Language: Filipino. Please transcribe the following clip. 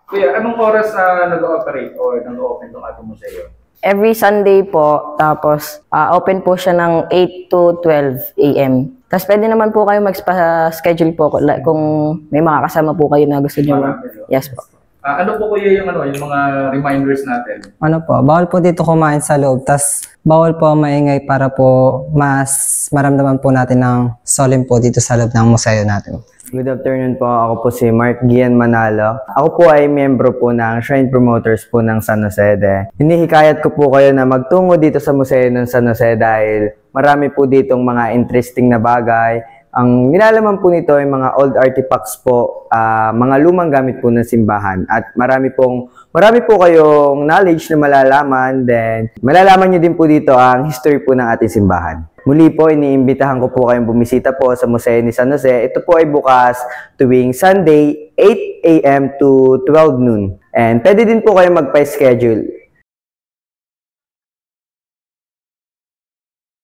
Kuya, anong oras nag-ooperate or nag-open itong ating museo? Every Sunday po, tapos open po siya ng 8 to 12 a.m. Tapos pwede naman po kayo mag-schedule po kung may mga kasama po kayo na gusto nyo. Yes po. Ano po kuya yung mga reminders natin? Ano po, bawal po dito kumain sa loob, tas bawal po maingay para po mas maramdaman po natin ng solemn po dito sa loob ng museo natin. Good afternoon po, ako po si Mark Gian Manalo. Ako po ay miyembro po ng Shrine Promoters po ng San Jose. Hinihikayat ko po kayo na magtungo dito sa museo ng San Jose dahil marami po ditong mga interesting na bagay. Ang nilalaman po nito ay mga old artifacts po, mga lumang gamit po ng simbahan. At marami po kayong knowledge na malalaman. Then, malalaman nyo din po dito ang history po ng ating simbahan. Muli po, iniimbitahan ko po kayong bumisita po sa Museo ni San Jose. Ito po ay bukas tuwing Sunday, 8 a.m. to 12 noon. And pwede din po kayong magpa-schedule.